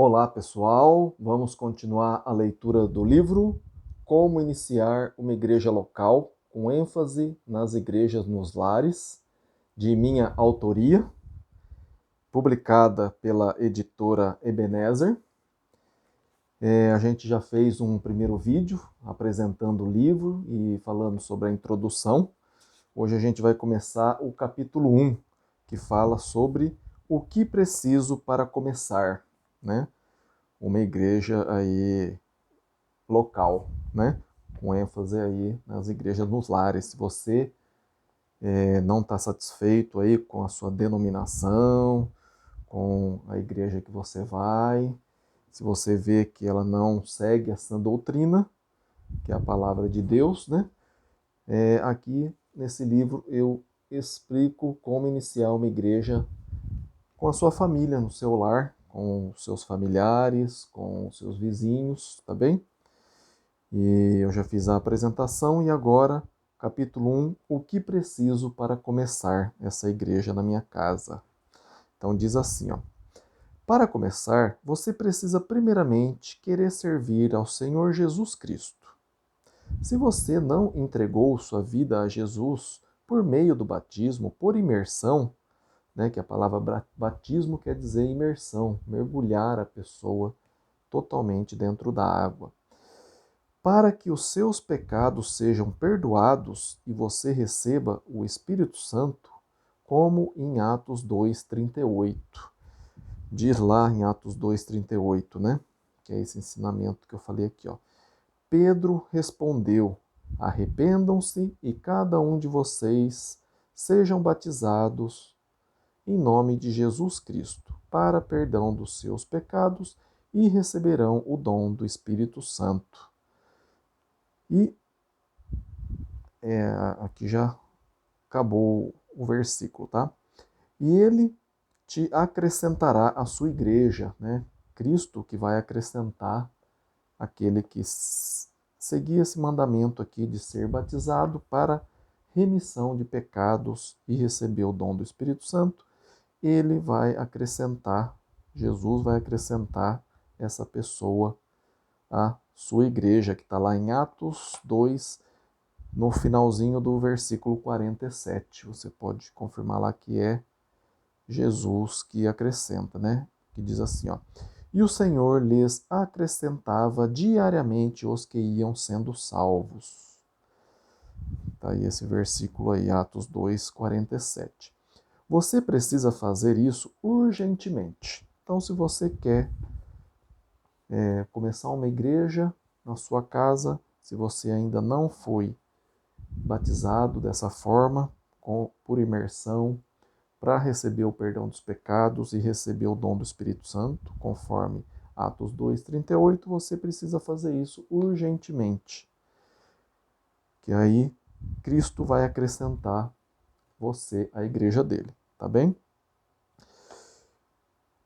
Olá, pessoal. Vamos continuar a leitura do livro Como Iniciar uma Igreja Local, com ênfase nas igrejas nos lares, de minha autoria, publicada pela editora Ebenezer. A gente já fez um primeiro vídeo apresentando o livro e falando sobre a introdução. Hoje a gente vai começar o capítulo 1, que fala sobre o que preciso para começar, né? Uma igreja aí local, né? Com ênfase aí nas igrejas nos lares. Se você não está satisfeito aí com a sua denominação, com a igreja que você vai, se você vê que ela não segue essa doutrina, que é a palavra de Deus, né? Aqui nesse livro eu explico como iniciar uma igreja com a sua família, no seu lar, com os seus familiares, com os seus vizinhos, tá bem? E eu já fiz a apresentação e agora, capítulo 1, o que preciso para começar essa igreja na minha casa? Então diz assim, ó: para começar, você precisa primeiramente querer servir ao Senhor Jesus Cristo. Se você não entregou sua vida a Jesus por meio do batismo, por imersão, né, que a palavra batismo quer dizer imersão, mergulhar a pessoa totalmente dentro da água. Para que os seus pecados sejam perdoados e você receba o Espírito Santo, como em Atos 2:38. Diz lá em Atos 2:38, né? Que é esse ensinamento que eu falei aqui, ó. Pedro respondeu: arrependam-se e cada um de vocês sejam batizados em nome de Jesus Cristo, para perdão dos seus pecados e receberão o dom do Espírito Santo. E aqui já acabou o versículo, tá? E ele te acrescentará a sua igreja, né? Cristo que vai acrescentar aquele que seguir esse mandamento aqui de ser batizado para remissão de pecados e receber o dom do Espírito Santo, ele vai acrescentar, Jesus vai acrescentar essa pessoa à sua igreja, que está lá em Atos 2, no finalzinho do versículo 47. Você pode confirmar lá que é Jesus que acrescenta, né? Que diz assim, ó: e o Senhor lhes acrescentava diariamente os que iam sendo salvos. Tá aí esse versículo aí, Atos 2, 47. Você precisa fazer isso urgentemente. Então, se você quer começar uma igreja na sua casa, se você ainda não foi batizado dessa forma, por imersão, para receber o perdão dos pecados e receber o dom do Espírito Santo, conforme Atos 2:38, você precisa fazer isso urgentemente. Que aí Cristo vai acrescentar você à igreja dele, tá bem?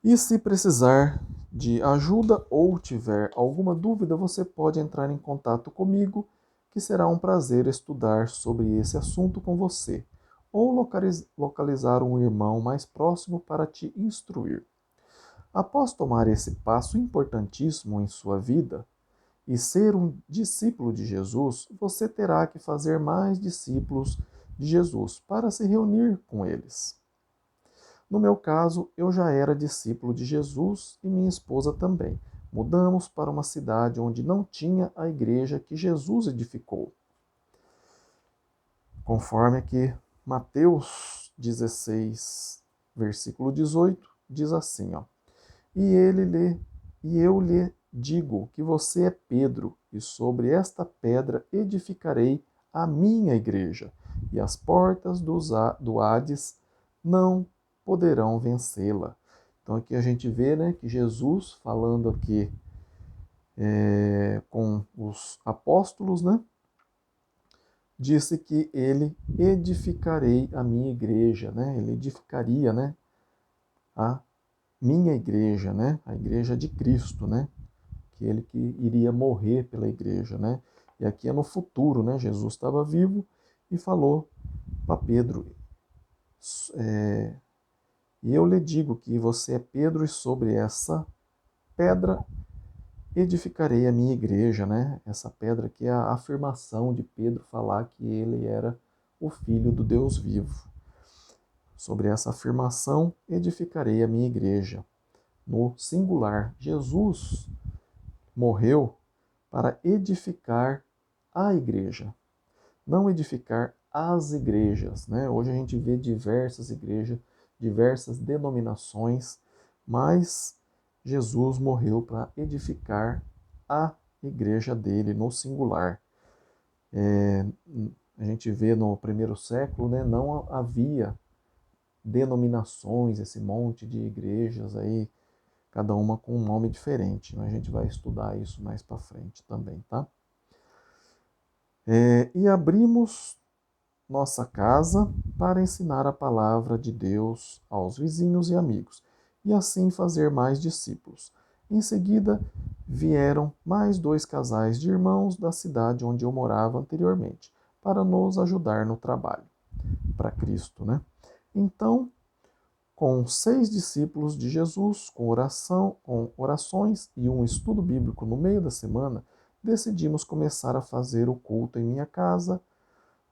E se precisar de ajuda ou tiver alguma dúvida, você pode entrar em contato comigo, que será um prazer estudar sobre esse assunto com você, ou localizar um irmão mais próximo para te instruir. Após tomar esse passo importantíssimo em sua vida e ser um discípulo de Jesus, você terá que fazer mais discípulos de Jesus para se reunir com eles. No meu caso, eu já era discípulo de Jesus e minha esposa também. Mudamos para uma cidade onde não tinha a igreja que Jesus edificou. Conforme aqui Mateus 16, versículo 18, diz assim, ó: e eu lhe digo que você é Pedro, e sobre esta pedra edificarei a minha igreja, e as portas do Hades não poderão vencê-la. Então aqui a gente vê, né, que Jesus falando aqui com os apóstolos, né, disse que ele edificarei a minha igreja, né, ele edificaria, né, a minha igreja, né, a igreja de Cristo, né, que ele que iria morrer pela igreja, né, e aqui é no futuro, né, Jesus estava vivo e falou para Pedro, e eu lhe digo que você é Pedro e sobre essa pedra edificarei a minha igreja, né? Essa pedra que é a afirmação de Pedro falar que ele era o Filho do Deus vivo. Sobre essa afirmação, edificarei a minha igreja. No singular, Jesus morreu para edificar a igreja, não edificar as igrejas, né? Hoje a gente vê diversas igrejas, diversas denominações, mas Jesus morreu para edificar a igreja dele no singular. A gente vê no primeiro século, né, não havia denominações, esse monte de igrejas aí, cada uma com um nome diferente. A gente vai estudar isso mais para frente também, tá? E abrimos nossa casa para ensinar a palavra de Deus aos vizinhos e amigos, e assim fazer mais discípulos. Em seguida, vieram mais 2 casais de irmãos da cidade onde eu morava anteriormente, para nos ajudar no trabalho, para Cristo, né? Então, com 6 discípulos de Jesus, com orações e um estudo bíblico no meio da semana, decidimos começar a fazer o culto em minha casa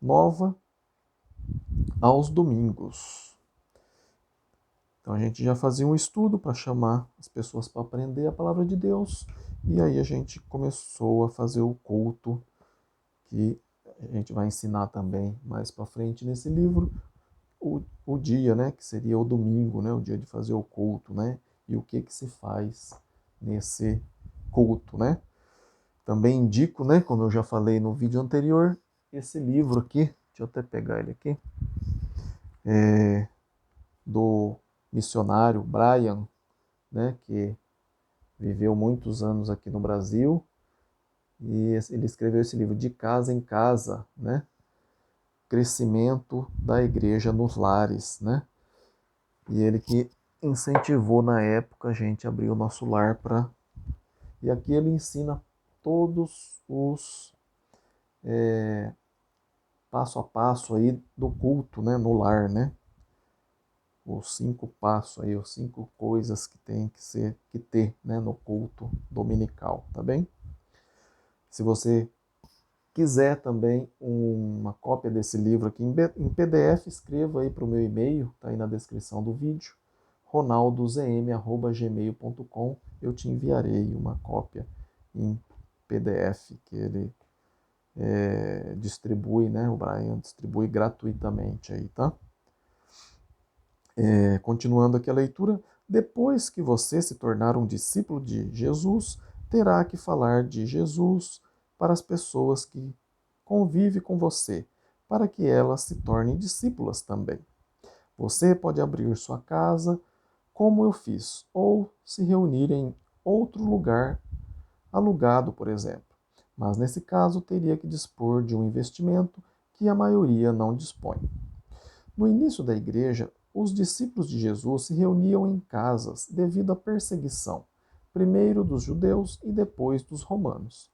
nova aos domingos. Então a gente já fazia um estudo para chamar as pessoas para aprender a palavra de Deus, e aí a gente começou a fazer o culto, que a gente vai ensinar também mais para frente nesse livro, o dia, né, que seria o domingo, né, o dia de fazer o culto, né, e o que se faz nesse culto, né. Também indico, né, como eu já falei no vídeo anterior, esse livro aqui, deixa eu até pegar ele aqui, do missionário Brian, né, que viveu muitos anos aqui no Brasil, e ele escreveu esse livro, De Casa em Casa, né, crescimento da igreja nos lares, né, e ele que incentivou na época a gente abrir o nosso lar para... E aqui ele ensina todos os passo a passo aí do culto, né, no lar, né, os 5 passos aí, os 5 coisas que tem que ter, né, no culto dominical, tá bem? Se você quiser também uma cópia desse livro aqui em PDF, escreva aí para o meu e-mail, tá aí na descrição do vídeo, ronaldozm@gmail.com, eu te enviarei uma cópia em PDF que ele distribui, né, o Brian distribui gratuitamente aí, tá? Continuando aqui a leitura, depois que você se tornar um discípulo de Jesus, terá que falar de Jesus para as pessoas que convivem com você, para que elas se tornem discípulas também. Você pode abrir sua casa, como eu fiz, ou se reunir em outro lugar alugado, por exemplo. Mas nesse caso teria que dispor de um investimento que a maioria não dispõe. No início da igreja, os discípulos de Jesus se reuniam em casas devido à perseguição, primeiro dos judeus e depois dos romanos.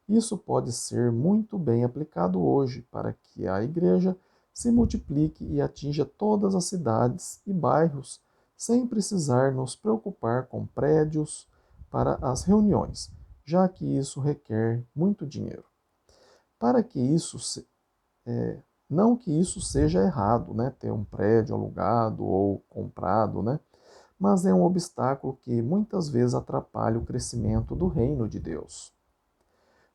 Isso pode ser muito bem aplicado hoje para que a igreja se multiplique e atinja todas as cidades e bairros sem precisar nos preocupar com prédios para as reuniões, já que isso requer muito dinheiro. Para que isso não que isso seja errado, né, ter um prédio alugado ou comprado, né, mas é um obstáculo que muitas vezes atrapalha o crescimento do reino de Deus.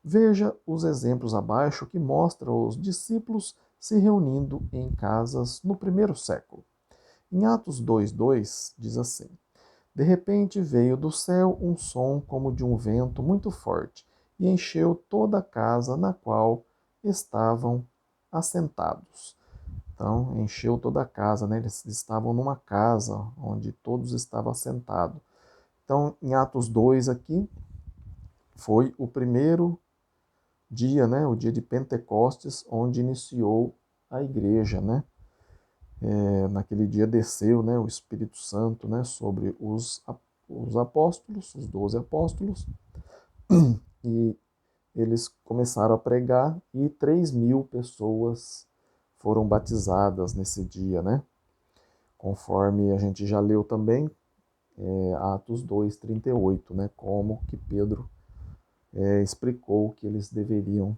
Veja os exemplos abaixo que mostram os discípulos se reunindo em casas no primeiro século. Em Atos 2:2 diz assim: De repente veio do céu um som como de um vento muito forte e encheu toda a casa na qual estavam assentados. Então, encheu toda a casa, né? Eles estavam numa casa onde todos estavam assentados. Então, em Atos 2 aqui, foi o primeiro dia, né? O dia de Pentecostes, onde iniciou a igreja, né? Naquele dia desceu, né, o Espírito Santo, né, sobre os apóstolos, os 12 apóstolos, e eles começaram a pregar e 3.000 pessoas foram batizadas nesse dia, né? Conforme a gente já leu também, Atos 2:38, né? Como que Pedro explicou que eles deveriam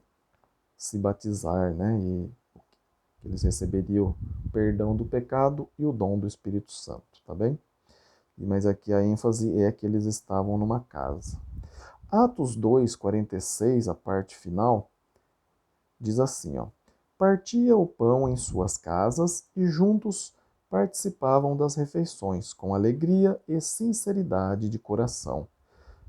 se batizar, né? E que eles receberiam o perdão do pecado e o dom do Espírito Santo, tá bem? Mas aqui a ênfase é que eles estavam numa casa. Atos 2:46, a parte final, diz assim, ó: Partia o pão em suas casas e juntos participavam das refeições com alegria e sinceridade de coração.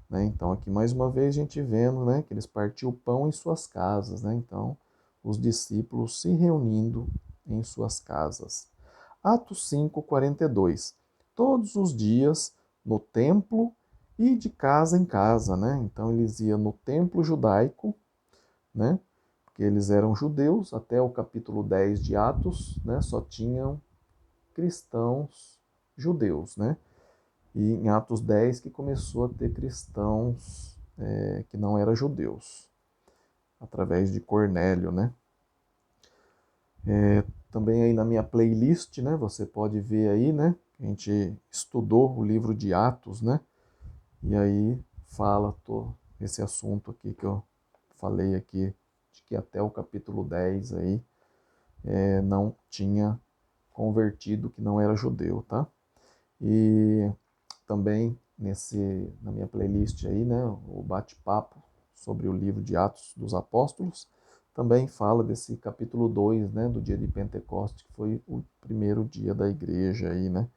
Né? Então, aqui mais uma vez a gente vendo, né, que eles partiam o pão em suas casas. Né? Então, os discípulos se reunindo em suas casas. Atos 5:42. Todos os dias no templo e de casa em casa. Né? Então, eles iam no templo judaico, né? Porque eles eram judeus, até o capítulo 10 de Atos, né? Só tinham cristãos judeus, né? E em Atos 10 que começou a ter cristãos que não eram judeus, através de Cornélio, né? Também aí na minha playlist, né? Você pode ver aí, né? A gente estudou o livro de Atos, né? E aí fala esse assunto aqui que eu falei aqui, de que até o capítulo 10 aí não tinha convertido, que não era judeu, tá? E também na minha playlist aí, né, o bate-papo sobre o livro de Atos dos Apóstolos, também fala desse capítulo 2, né, do dia de Pentecostes, que foi o primeiro dia da igreja aí, né,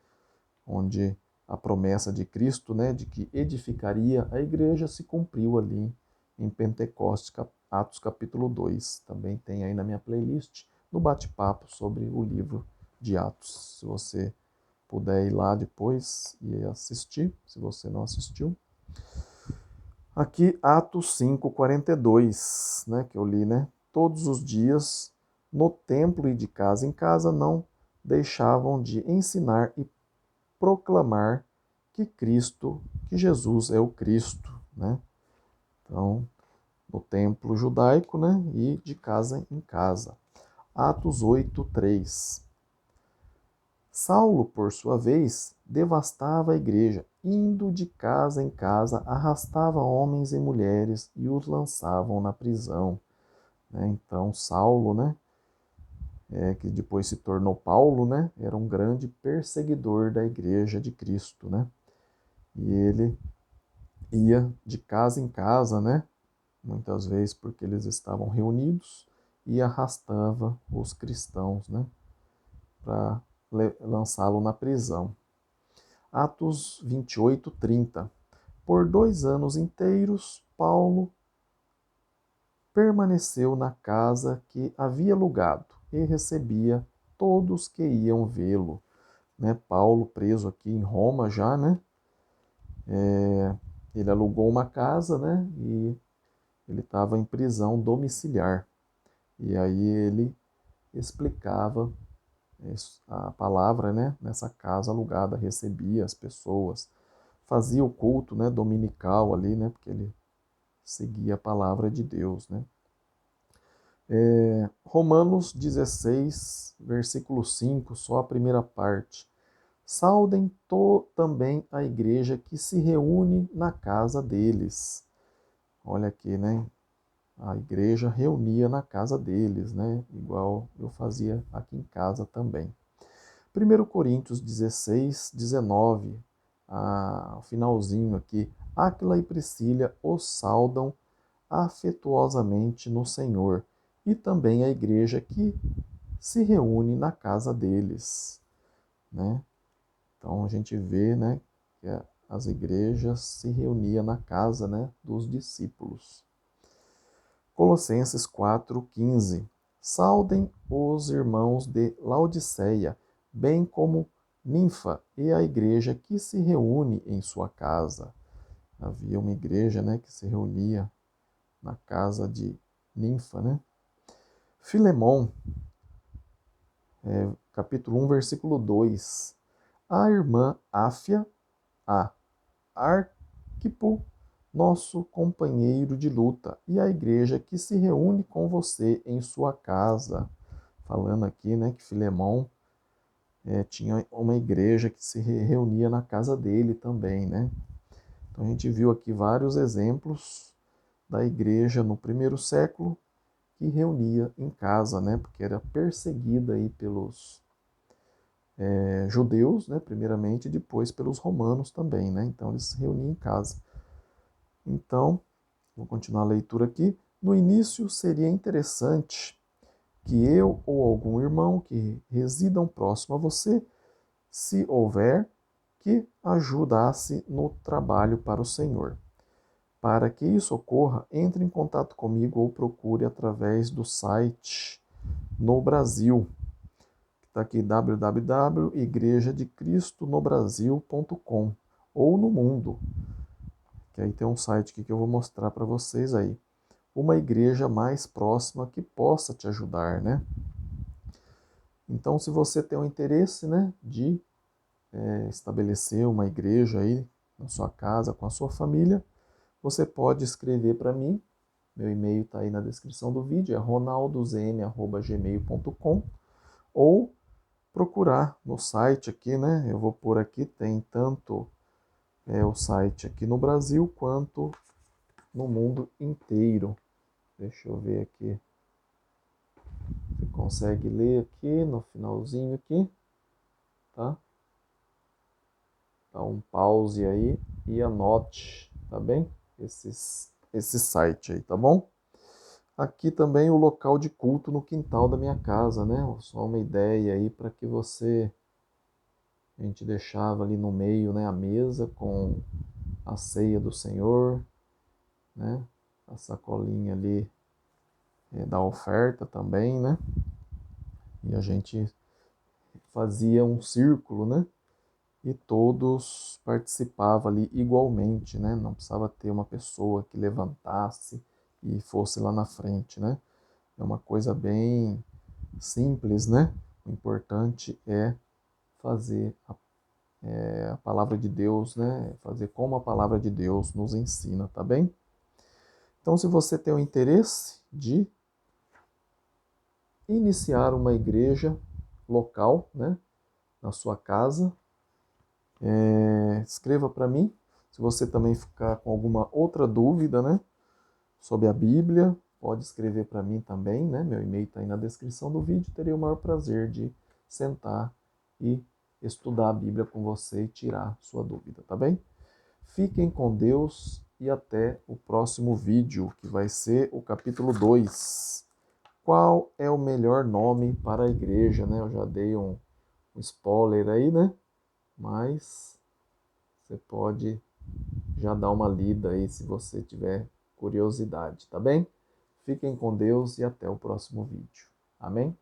onde a promessa de Cristo, né, de que edificaria a igreja se cumpriu ali em Pentecostes, Atos capítulo 2. Também tem aí na minha playlist, no bate-papo sobre o livro de Atos. Se você puder ir lá depois e assistir, se você não assistiu. Aqui, Atos 5:42, né, que eu li, né? Todos os dias, no templo e de casa em casa, não deixavam de ensinar e proclamar que Jesus é o Cristo, né? Então, no templo judaico, né, e de casa em casa. Atos 8:3. Saulo, por sua vez, devastava a igreja, indo de casa em casa, arrastava homens e mulheres e os lançavam na prisão. Né? Então, Saulo, né, que depois se tornou Paulo, né, era um grande perseguidor da igreja de Cristo, né? E ele ia de casa em casa, né, muitas vezes porque eles estavam reunidos, e arrastava os cristãos, né, para lançá-lo na prisão. Atos 28:30. Por 2 anos inteiros, Paulo permaneceu na casa que havia alugado e recebia todos que iam vê-lo. Né? Paulo preso aqui em Roma já, né? Ele alugou uma casa, né? E ele estava em prisão domiciliar. E aí ele explicava a palavra, né? Nessa casa alugada, recebia as pessoas, fazia o culto, né? Dominical ali, né? Porque ele seguia a palavra de Deus, né? Romanos 16, versículo 5, só a primeira parte. Saudem também a igreja que se reúne na casa deles. Olha aqui, né? A igreja reunia na casa deles, né? Igual eu fazia aqui em casa também. 1 Coríntios 16, 19, o finalzinho aqui. Áquila e Priscila os saudam afetuosamente no Senhor, e também a igreja que se reúne na casa deles, né? Então a gente vê, né, que as igrejas se reuniam na casa, né, dos discípulos. Colossenses 4:15. Saudem os irmãos de Laodiceia, bem como Ninfa e a igreja que se reúne em sua casa. Havia uma igreja, né, que se reunia na casa de Ninfa, né? Filemon, capítulo 1, versículo 2. A irmã Áfia, a Arquipo, nosso companheiro de luta, e a igreja que se reúne com você em sua casa. Falando aqui, né, que Filemon tinha uma igreja que se reunia na casa dele também, né? Então a gente viu aqui vários exemplos da igreja no primeiro século que reunia em casa, né? Porque era perseguida aí pelos judeus, né? Primeiramente, e depois pelos romanos também, né? Então eles se reuniam em casa. Então, vou continuar a leitura aqui. No início seria interessante que eu ou algum irmão que residam próximo a você, se houver, que ajudasse no trabalho para o Senhor. Para que isso ocorra, entre em contato comigo ou procure através do site no Brasil. Está aqui www.igrejadecристоnobrasil.com ou no mundo. Que aí tem um site aqui que eu vou mostrar para vocês aí. Uma igreja mais próxima que possa te ajudar, né? Então, se você tem o interesse, né, de estabelecer uma igreja aí na sua casa, com a sua família, você pode escrever para mim. Meu e-mail está aí na descrição do vídeo, é ronaldozm@gmail.com, ou procurar no site aqui, né? Eu vou pôr aqui, tem tanto o site aqui no Brasil quanto no mundo inteiro. Deixa eu ver aqui. Você consegue ler aqui no finalzinho aqui, tá? Dá um pause aí e anote, tá bem? Esse site aí, tá bom? Aqui também o local de culto no quintal da minha casa, né? Só uma ideia aí para que você... A gente deixava ali no meio, né, a mesa com a ceia do Senhor, né? A sacolinha ali da oferta também, né? E a gente fazia um círculo, né? E todos participavam ali igualmente, né? Não precisava ter uma pessoa que levantasse e fosse lá na frente, né? É uma coisa bem simples, né? O importante é fazer a palavra de Deus, né? Fazer como a palavra de Deus nos ensina, tá bem? Então, se você tem o interesse de iniciar uma igreja local, né? Na sua casa, escreva para mim. Se você também ficar com alguma outra dúvida, né, sobre a Bíblia, pode escrever para mim também, né? Meu e-mail está aí na descrição do vídeo. Terei o maior prazer de sentar e estudar a Bíblia com você e tirar sua dúvida, tá bem? Fiquem com Deus e até o próximo vídeo, que vai ser o capítulo 2. Qual é o melhor nome para a igreja, né? Eu já dei um spoiler aí, né? Mas você pode já dar uma lida aí se você tiver curiosidade, tá bem? Fiquem com Deus e até o próximo vídeo. Amém?